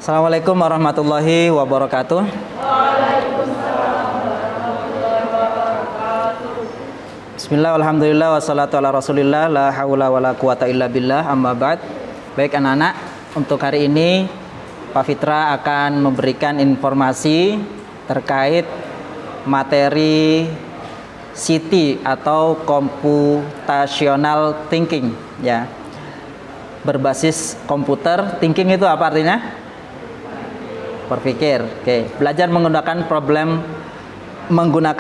Assalamualaikum warahmatullahi wabarakatuh. Bismillah, alhamdulillah, wassalatu ala rasulillah, la hawla wa la quwata illa billah, amma ba'd. Baik anak-anak, untuk hari ini Pak Fitra akan memberikan informasi terkait materi CT atau computational thinking, ya. Berbasis komputer. Thinking itu apa artinya? Berpikir. Oke, belajar menggunakan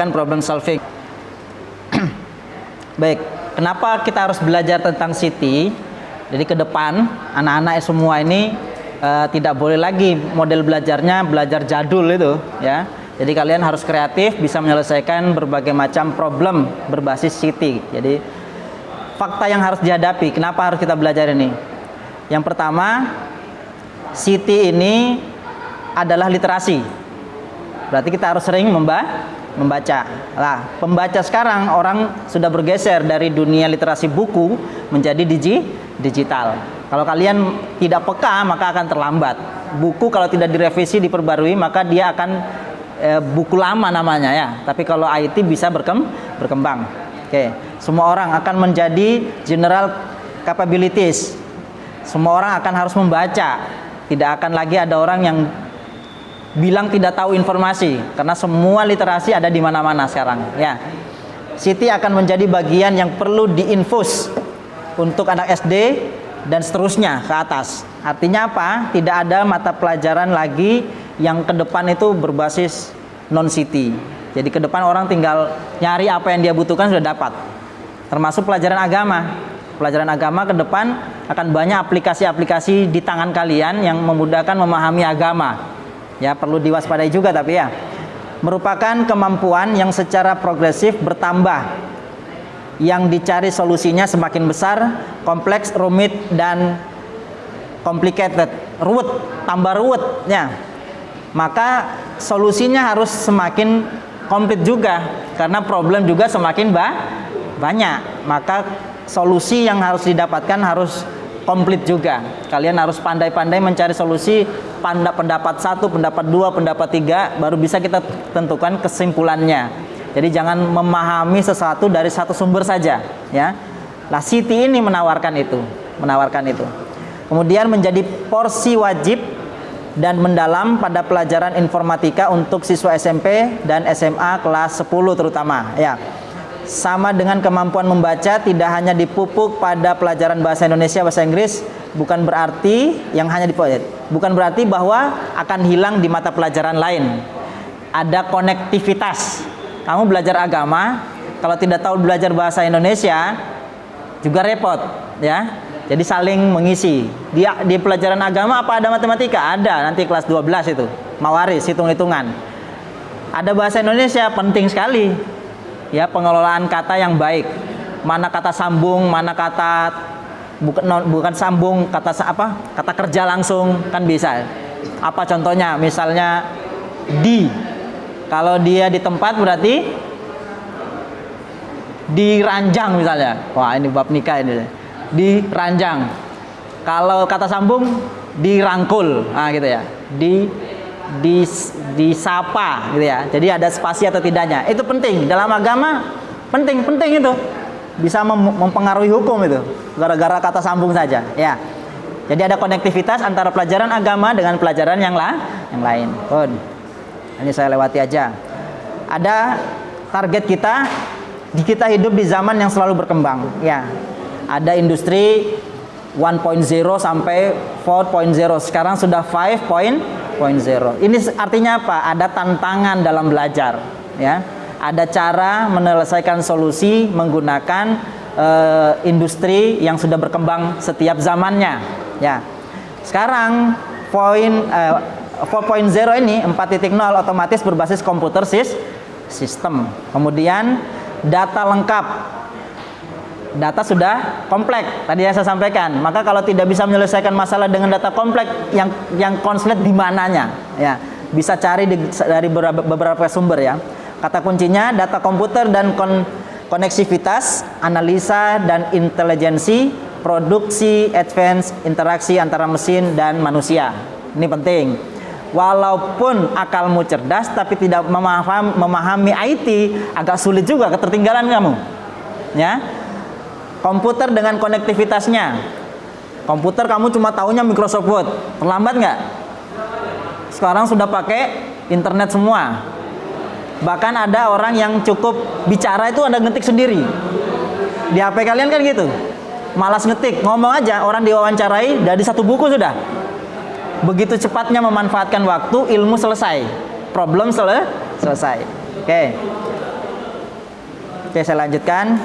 problem solving. Baik, kenapa kita harus belajar tentang CT? Jadi ke depan anak-anak semua ini tidak boleh lagi model belajarnya belajar jadul itu, ya. Jadi kalian harus kreatif, bisa menyelesaikan berbagai macam problem berbasis CT. Jadi fakta yang harus dihadapi, kenapa harus kita belajar ini? Yang pertama, CT ini adalah literasi. Berarti kita harus sering membaca. Lah, pembaca sekarang orang sudah bergeser dari dunia literasi buku menjadi digital. Kalau kalian tidak peka, maka akan terlambat. Buku kalau tidak direvisi, diperbarui, maka dia akan buku lama namanya, ya. Tapi kalau IT bisa berkembang. Oke, semua orang akan menjadi general capabilities. Semua orang akan harus membaca. Tidak akan lagi ada orang yang bilang tidak tahu informasi, karena semua literasi ada di mana-mana sekarang, ya. CT akan menjadi bagian yang perlu diinfus untuk anak SD dan seterusnya ke atas. Artinya apa? Tidak ada mata pelajaran lagi yang ke depan itu berbasis non-CT. Jadi ke depan orang tinggal nyari apa yang dia butuhkan sudah dapat. Termasuk pelajaran agama. Pelajaran agama ke depan akan banyak aplikasi-aplikasi di tangan kalian yang memudahkan memahami agama. Ya, perlu diwaspadai juga, tapi ya, merupakan kemampuan yang secara progresif bertambah, yang dicari solusinya semakin besar, kompleks, rumit, dan complicated, ruwet, tambah ruwet, ya. Maka solusinya harus semakin komplit juga, karena problem juga semakin banyak. Maka solusi yang harus didapatkan harus komplit juga. Kalian harus pandai-pandai mencari solusi, pendapat 1, pendapat 2, pendapat 3, baru bisa kita tentukan kesimpulannya. Jadi jangan memahami sesuatu dari satu sumber saja, ya. Lah, CT ini menawarkan itu. Kemudian menjadi porsi wajib dan mendalam pada pelajaran informatika untuk siswa SMP dan SMA kelas 10 terutama, ya. Sama dengan kemampuan membaca, tidak hanya dipupuk pada pelajaran bahasa Indonesia, bahasa Inggris, bukan berarti bahwa akan hilang di mata pelajaran lain. Ada konektivitas. Kamu belajar agama, kalau tidak tahu belajar bahasa Indonesia juga repot, ya. Jadi saling mengisi. Di pelajaran agama apa ada matematika? Ada, nanti kelas 12 itu. Mawaris, hitung-hitungan. Ada bahasa Indonesia, penting sekali. Ya, pengelolaan kata yang baik. Mana kata sambung, mana kata bukan sambung, kata kerja langsung, kan bisa. Apa contohnya? Misalnya di, kalau dia di tempat berarti diranjang misalnya. Wah, ini bab nikah ini. Diranjang. Kalau kata sambung dirangkul. Nah, gitu ya. Disapa gitu ya. Jadi ada spasi atau tidaknya. Itu penting. Dalam agama penting itu. Bisa mempengaruhi hukum itu. Gara-gara kata sambung saja, ya. Jadi ada konektivitas antara pelajaran agama dengan pelajaran yang lain. Ini saya lewati aja. Ada target kita hidup di zaman yang selalu berkembang, ya. Ada industri 1.0 sampai 4.0. Sekarang sudah 5.0. Ini artinya apa? Ada tantangan dalam belajar, ya. Ada cara menyelesaikan solusi menggunakan industri yang sudah berkembang setiap zamannya, ya. Sekarang 4.0 ini 4.0 otomatis berbasis komputer sistem. Kemudian data lengkap. Data sudah kompleks, tadi yang saya sampaikan. Maka kalau tidak bisa menyelesaikan masalah dengan data kompleks, yang konslet di mananya, ya, bisa cari dari beberapa sumber, ya. Kata kuncinya data komputer dan koneksivitas, analisa dan intelijensi, produksi, advance, interaksi antara mesin dan manusia. Ini penting. Walaupun akalmu cerdas, tapi tidak memahami IT, agak sulit juga, ketertinggalan kamu. Ya, komputer dengan konektivitasnya. Komputer kamu cuma taunya Microsoft Word, terlambat nggak? Sekarang sudah pakai internet semua. Bahkan ada orang yang cukup bicara itu ada ngetik sendiri. Di HP kalian kan gitu. Malas ngetik, ngomong aja, orang diwawancarai dari satu buku sudah. Begitu cepatnya memanfaatkan waktu, ilmu selesai. Problem selesai. Oke, saya lanjutkan.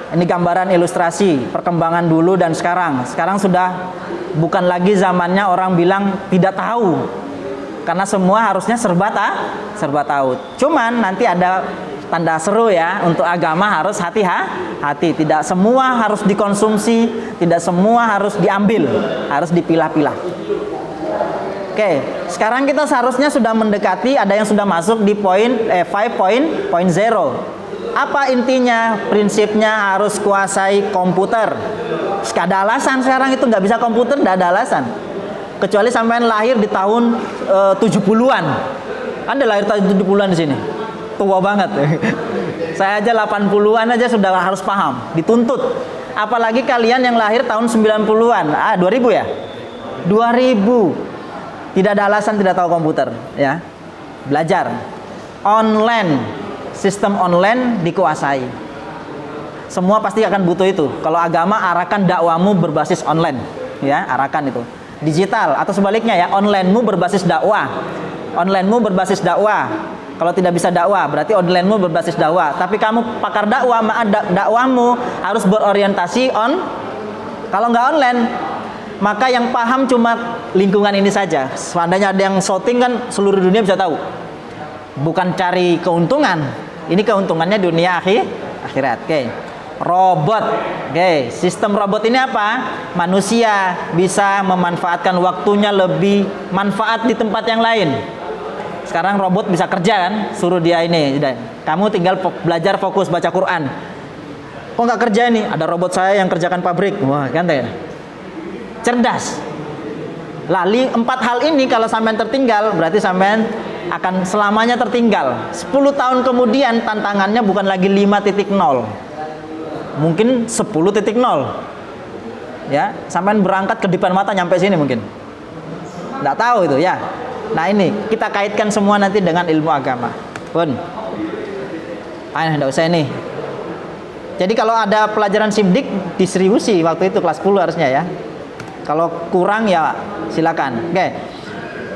Ini gambaran ilustrasi perkembangan dulu dan sekarang. Sekarang sudah bukan lagi zamannya orang bilang tidak tahu. Karena semua harusnya serba tahu. Cuman nanti ada tanda seru ya, untuk agama harus hati-hati. Tidak semua harus dikonsumsi, tidak semua harus diambil, harus dipilah-pilah. Oke, sekarang kita seharusnya sudah mendekati, ada yang sudah masuk di 5.0. Apa intinya? Prinsipnya harus kuasai komputer. Gak ada alasan sekarang itu nggak bisa komputer, nggak ada alasan. Kecuali sampean lahir di tahun 70-an. Anda lahir tahun 70-an di sini. Tua banget. Saya aja 80-an aja sudah harus paham, dituntut. Apalagi kalian yang lahir tahun 90-an. 2000 ya? 2000. Tidak ada alasan tidak tahu komputer, ya. Belajar. Online, sistem online dikuasai. Semua pasti akan butuh itu. Kalau agama, arahkan dakwamu berbasis online, ya, arahkan itu. Digital atau sebaliknya ya, onlinemu berbasis dakwah. Onlinemu berbasis dakwah. Kalau tidak bisa dakwah, berarti onlinemu berbasis dakwah. Tapi kamu pakar dakwah, dakwahmu harus berorientasi on. Kalau nggak online, maka yang paham cuma lingkungan ini saja. Seandainya ada yang shooting kan seluruh dunia bisa tahu. Bukan cari keuntungan. Ini keuntungannya dunia akhirat. Oke. Robot. Oke, sistem robot ini apa? Manusia bisa memanfaatkan waktunya lebih manfaat di tempat yang lain. Sekarang robot bisa kerja kan? Suruh dia ini, kamu tinggal belajar fokus baca Quran. Kok nggak kerja ini? Ada robot saya yang kerjakan pabrik. Wah, kan ya? Cerdas. Lali 4 hal ini kalau sampean tertinggal, berarti sampean akan selamanya tertinggal. 10 tahun kemudian tantangannya bukan lagi 5.0. Mungkin 10.0. Ya, sampean berangkat ke depan mata nyampe sini mungkin. Nggak tahu itu ya. Nah, ini kita kaitkan semua nanti dengan ilmu agama. Pun. Enggak usah ini. Jadi kalau ada pelajaran SIMDIK distribusi waktu itu kelas 10 harusnya ya. Kalau kurang ya silakan. Oke.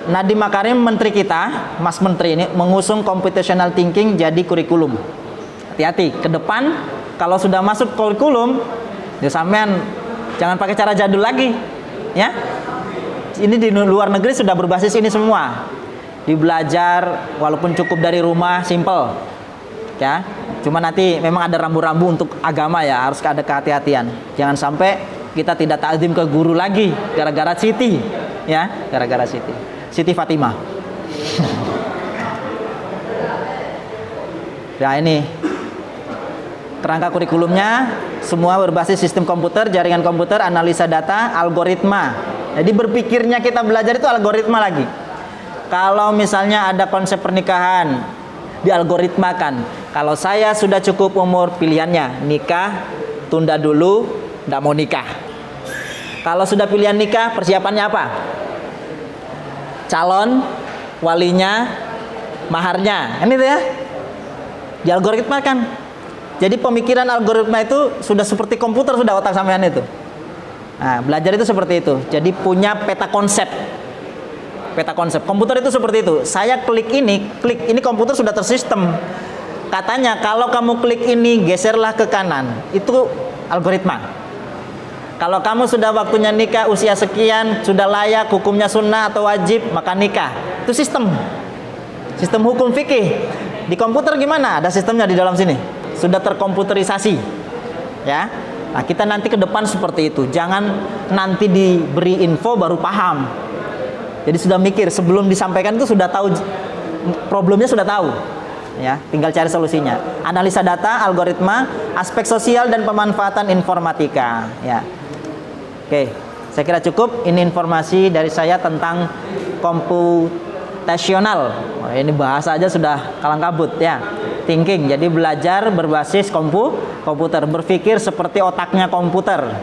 Nadiem Makarim menteri kita, Mas Menteri ini mengusung computational thinking jadi kurikulum. Hati-hati, ke depan kalau sudah masuk kurikulum, ya sampean jangan pakai cara jadul lagi, ya. Ini di luar negeri sudah berbasis ini semua. Dibelajar walaupun cukup dari rumah, simple. Ya. Cuma nanti memang ada rambu-rambu untuk agama ya, harus ada kehati-hatian. Jangan sampai kita tidak takzim ke guru lagi gara-gara Siti, ya, gara-gara Siti Fatimah. Nah, ini kerangka kurikulumnya semua berbasis sistem komputer, jaringan komputer, analisa data, algoritma. Jadi berpikirnya kita belajar itu algoritma lagi. Kalau misalnya ada konsep pernikahan, dialgoritmakan. Kalau saya sudah cukup umur, pilihannya nikah, tunda dulu, tidak mau nikah. Kalau sudah pilihan nikah, persiapannya apa? Calon, walinya, maharnya. Ini tuh ya. Dialgoritmakan. Jadi pemikiran algoritma itu sudah seperti komputer, sudah otak sampean itu. Nah, belajar itu seperti itu. Jadi punya peta konsep. Peta konsep. Komputer itu seperti itu. Saya klik ini komputer sudah tersistem. Katanya kalau kamu klik ini, geserlah ke kanan. Itu algoritma. Kalau kamu sudah waktunya nikah, usia sekian, sudah layak, hukumnya sunnah atau wajib, maka nikah. Itu sistem. Sistem hukum fikih. Di komputer gimana? Ada sistemnya di dalam sini. Sudah terkomputerisasi. Ya. Nah, kita nanti ke depan seperti itu. Jangan nanti diberi info baru paham. Jadi sudah mikir, sebelum disampaikan itu sudah tahu problemnya, sudah tahu. Ya, tinggal cari solusinya. Analisa data, algoritma, aspek sosial dan pemanfaatan informatika. Ya. Oke, saya kira cukup. Ini informasi dari saya tentang computational. Ini bahasa aja sudah kalang kabut ya. Thinking, jadi belajar berbasis komputer, berpikir seperti otaknya komputer.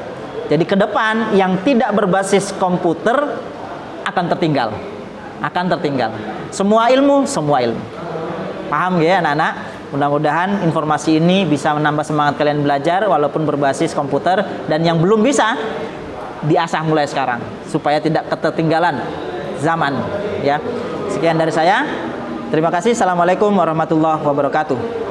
Jadi ke depan yang tidak berbasis komputer akan tertinggal. Semua ilmu. Paham ya anak-anak? Mudah-mudahan informasi ini bisa menambah semangat kalian belajar walaupun berbasis komputer, dan yang belum bisa diasah mulai sekarang supaya tidak ketertinggalan zaman ya. Sekian dari saya. Terima kasih. Assalamualaikum warahmatullahi wabarakatuh.